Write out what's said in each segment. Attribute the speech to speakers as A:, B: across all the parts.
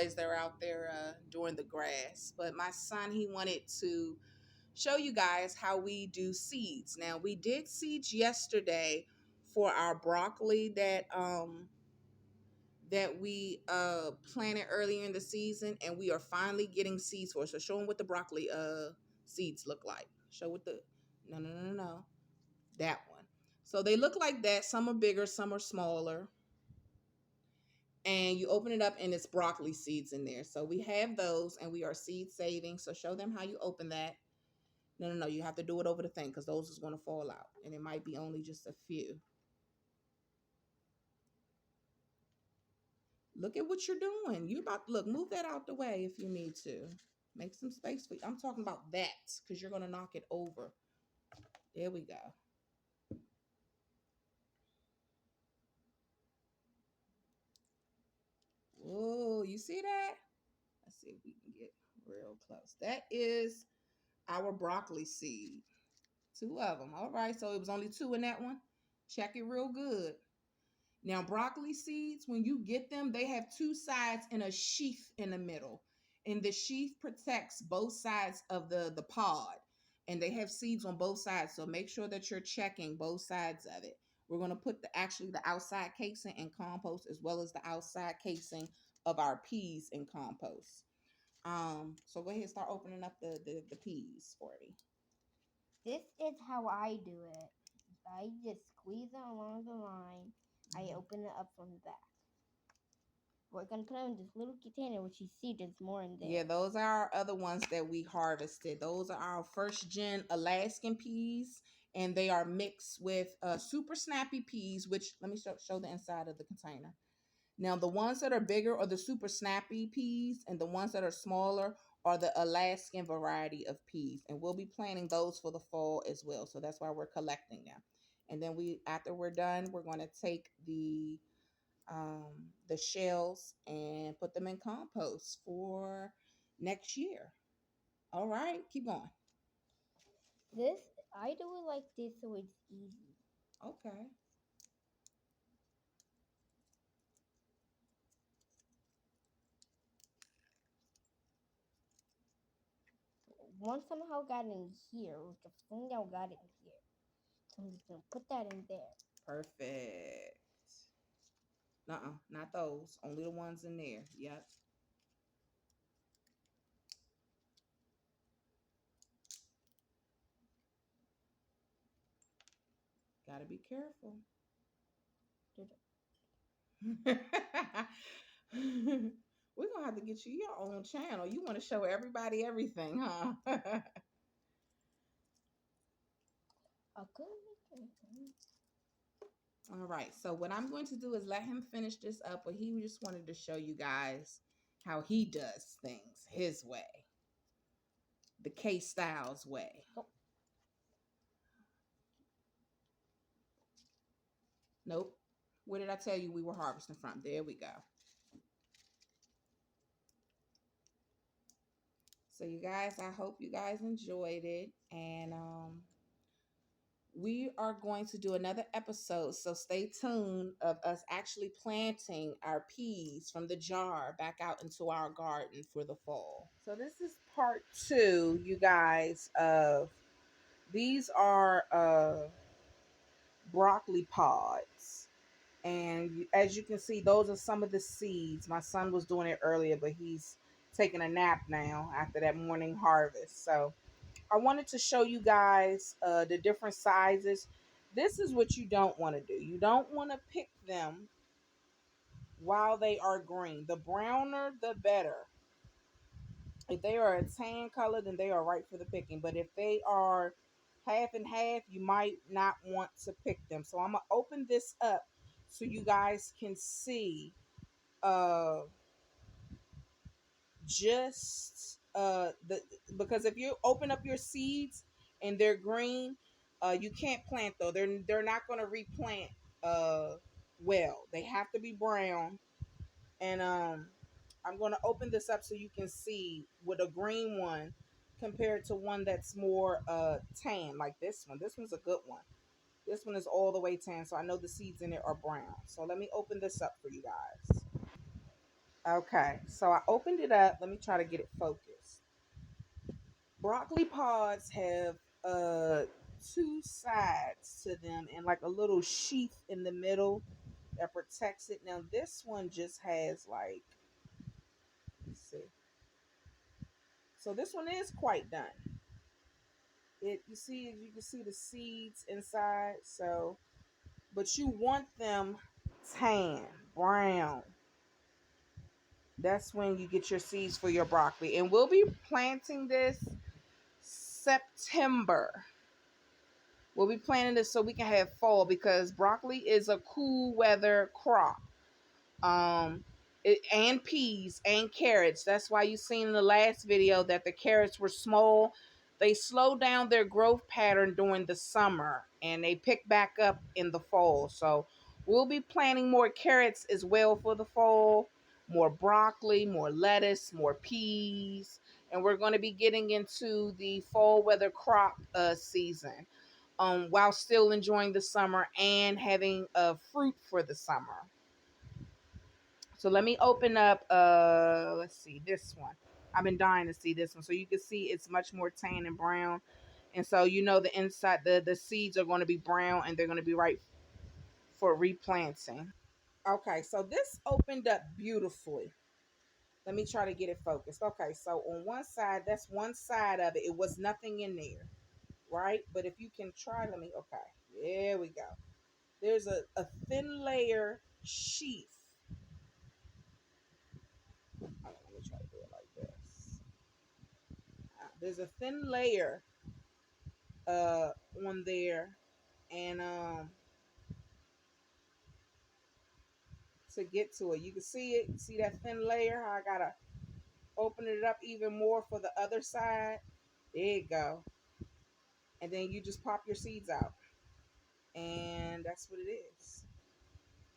A: boys that are out there doing the grass. But my son, he wanted to show you guys how we do seeds. Now, we did seeds yesterday for our broccoli that we planted earlier in the season, and we are finally getting seeds for it. So show them what the broccoli seeds look like. Show what the no, that one. So they look like that. Some are bigger, some are smaller. And you open it up and it's broccoli seeds in there. So we have those and we are seed saving. So show them how you open that. No. You have to do it over the thing because those is going to fall out. And it might be only just a few. Look at what you're doing. You about to look, move that out the way if you need to. Make some space for you. I'm talking about that because you're going to knock it over. There we go. Whoa, you see that? Let's see if we can get real close. That is our broccoli seed. Two of them. All right. So it was only two in that one. Check it real good. Now, broccoli seeds, when you get them, they have two sides and a sheath in the middle. And the sheath protects both sides of the pod. And they have seeds on both sides. So make sure that you're checking both sides of it. We're going to put the outside casing in compost as well as the outside casing of our peas in compost. So go ahead and start opening up the peas for me.
B: This is how I do it. I just squeeze it along the line. I open it up from the back. We're gonna put it in this little container, which you see there's more in there.
A: Yeah, those are our other ones that we harvested. Those are our first gen Alaskan peas, and they are mixed with super snappy peas, which let me show the inside of the container. Now, the ones that are bigger are the super snappy peas, and the ones that are smaller are the Alaskan variety of peas. And we'll be planting those for the fall as well. So that's why we're collecting them. And then after we're done, we're going to take the shells and put them in compost for next year. All right, keep going.
B: This I do it like this so it's easy.
A: Okay.
B: One somehow got in here. The fingernail got in here. So I'm just gonna put that in there.
A: Perfect. Not those. Only the ones in there. Yep. Gotta be careful. We're gonna have to get you your own channel. You want to show everybody everything, huh?
B: Okay.
A: All right. So what I'm going to do is let him finish this up, but he just wanted to show you guys how he does things his way, the K Styles way.
B: Oh.
A: Nope. Where did I tell you we were harvesting from? There we go. So you guys, I hope you guys enjoyed it, and we are going to do another episode. So stay tuned of us actually planting our peas from the jar back out into our garden for the fall. So this is part two, you guys, of these are broccoli pods. And as you can see, those are some of the seeds. My son was doing it earlier, but he's taking a nap now after that morning harvest. So I wanted to show you guys the different sizes. This is what you don't want to do. You don't want to pick them while they are green. The browner, the better. If they are a tan color, then they are right for the picking. But if they are half and half, you might not want to pick them. So I'm going to open this up so you guys can see uh just the because if you open up your seeds and they're green, you can't plant though. They're not going to replant uh well. They have to be brown. And I'm going to open this up so you can see with a green one compared to one that's more tan like this one. This one's a good one. This one is all the way tan, so I know the seeds in it are brown. So let me open this up for you guys. Okay, so I opened it up. Let me try to get it focused. Broccoli pods have uh two sides to them and like a little sheath in the middle that protects it. Now this one just has like, let's see. So this one is quite done. You can see the seeds inside. So, but you want them tan, brown. That's when you get your seeds for your broccoli. And we'll be planting this September. We'll be planting this so we can have fall because broccoli is a cool weather crop. um and peas and carrots. That's why you seen in the last video that the carrots were small. They slow down their growth pattern during the summer and they pick back up in the fall. So we'll be planting more carrots as well for the fall, more broccoli, more lettuce, more peas, and we're going to be getting into the fall weather crop season, while still enjoying the summer and having fruit for the summer. So let me open up let's see this one. I've been dying to see this one. So you can see it's much more tan and brown. And so you know the inside the seeds are going to be brown and they're going to be right for replanting. Okay, so this opened up beautifully. Let me try to get it focused. Okay, so on one side, that's one side of it. It was nothing in there, right? But if you can try, okay, there we go. There's a thin layer sheath. Let me try to do it like this. There's a thin layer uh on there, and to get to it, you can see it. See that thin layer? How I gotta open it up even more for the other side. There you go. And then you just pop your seeds out, and that's what it is.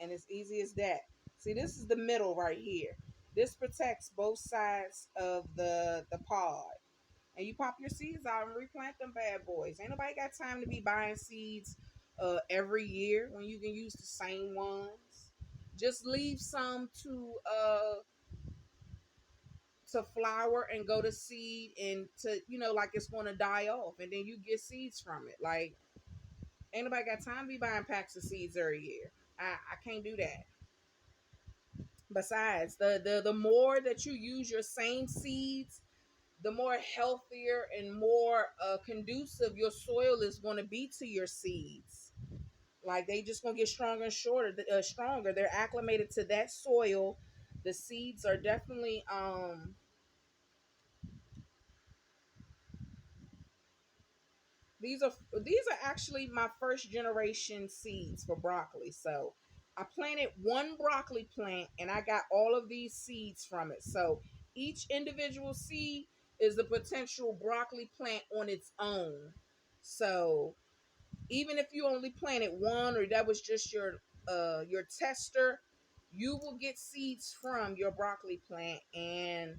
A: And it's easy as that. See, this is the middle right here. This protects both sides of the pod. And you pop your seeds out and replant them bad boys. Ain't nobody got time to be buying seeds every year when you can use the same ones. Just leave some to flower and go to seed and to, like it's going to die off, and then you get seeds from it. Like, ain't nobody got time to be buying packs of seeds every year. I can't do that. Besides, the more that you use your same seeds, the more healthier and more conducive your soil is going to be to your seeds. Like, they just going to get stronger and stronger. They're acclimated to that soil. The seeds are definitely these are actually my first generation seeds for broccoli. So I planted one broccoli plant and I got all of these seeds from it. So each individual seed is a potential broccoli plant on its own. So even if you only planted one or that was just your tester, you will get seeds from your broccoli plant, and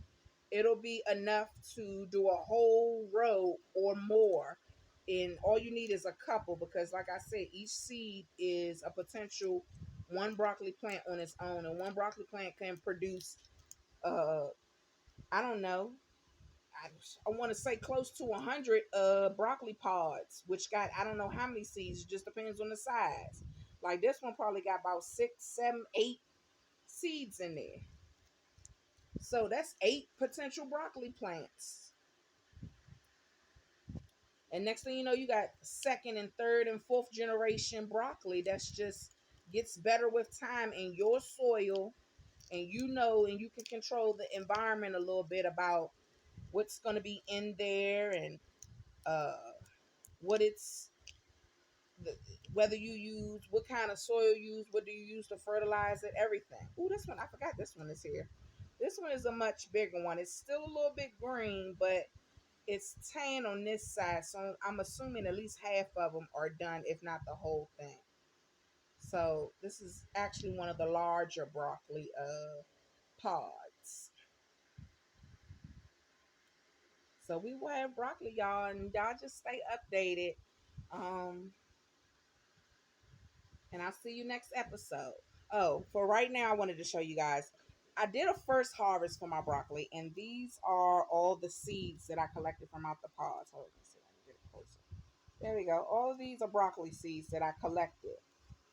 A: it'll be enough to do a whole row or more. And all you need is a couple, because like I said, each seed is a potential one broccoli plant on its own, and one broccoli plant can produce uh I don't know, I want to say close to 100 broccoli pods, which got I don't know how many seeds. It just depends on the size. Like this one probably got about 6, 7, 8 seeds in there. So that's 8 potential broccoli plants. And next thing you know, you got second and third and fourth generation broccoli that's just gets better with time in your soil. And and you can control the environment a little bit about what's going to be in there, and uh what it's the, whether you use what kind of soil you use, what do you use to fertilize it, everything. Oh, this one I forgot. This one is here. This one is a much bigger one. It's still a little bit green, but it's tan on this side. So I'm assuming at least half of them are done, if not the whole thing. So this is actually one of the larger broccoli pods. So we will have broccoli, y'all, and y'all just stay updated. Um, and I'll see you next episode. Oh, for right now, I wanted to show you guys. I did a first harvest for my broccoli, and these are all the seeds that I collected from out the pods. Hold on, let's see, let me get it closer. There we go. All of these are broccoli seeds that I collected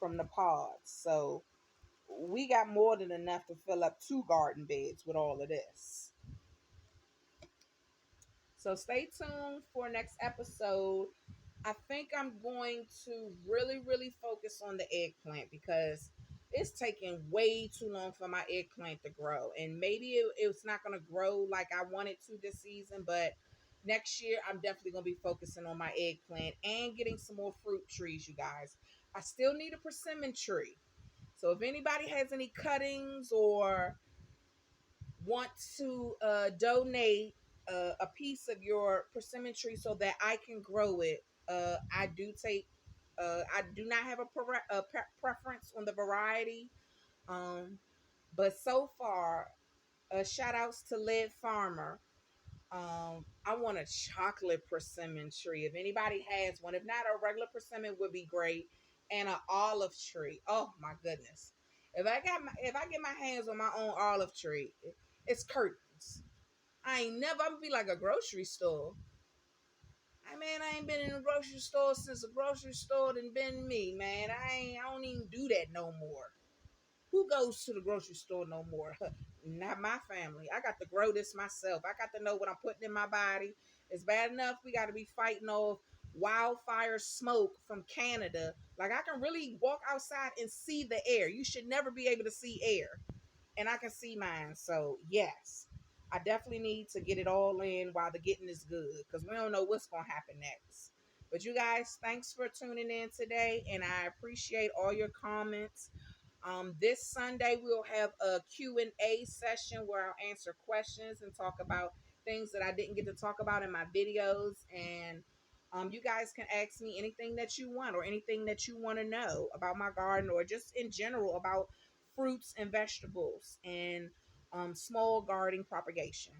A: from the pods. So we got more than enough to fill up 2 garden beds with all of this. So stay tuned for next episode. I think I'm going to really focus on the eggplant because it's taking way too long for my eggplant to grow. And maybe it's not going to grow like I want it to this season, but next year I'm definitely going to be focusing on my eggplant and getting some more fruit trees, you guys. I still need a persimmon tree. So if anybody has any cuttings or want to donate a piece of your persimmon tree so that I can grow it, I do take. I do not have a preference on the variety, um, but so far, shout outs to Led Farmer. I want a chocolate persimmon tree. If anybody has one, if not, a regular persimmon would be great, and an olive tree. Oh my goodness! If I get my hands on my own olive tree, it's curtains. I ain't never. I'm gonna be like a grocery store. I ain't been in a grocery store since the grocery store done been me, man. I don't even do that no more. Who goes to the grocery store no more? Not my family. I got to grow this myself. I got to know what I'm putting in my body. It's bad enough we got to be fighting off wildfire smoke from Canada. Like I can really walk outside and see the air. You should never be able to see air, and I can see mine. So yes, I definitely need to get it all in while the getting is good because we don't know what's gonna happen next. But you guys, thanks for tuning in today, and I appreciate all your comments. This Sunday we'll have a Q&A session where I'll answer questions and talk about things that I didn't get to talk about in my videos. And you guys can ask me anything that you want or anything that you want to know about my garden or just in general about fruits and vegetables and small garden propagation.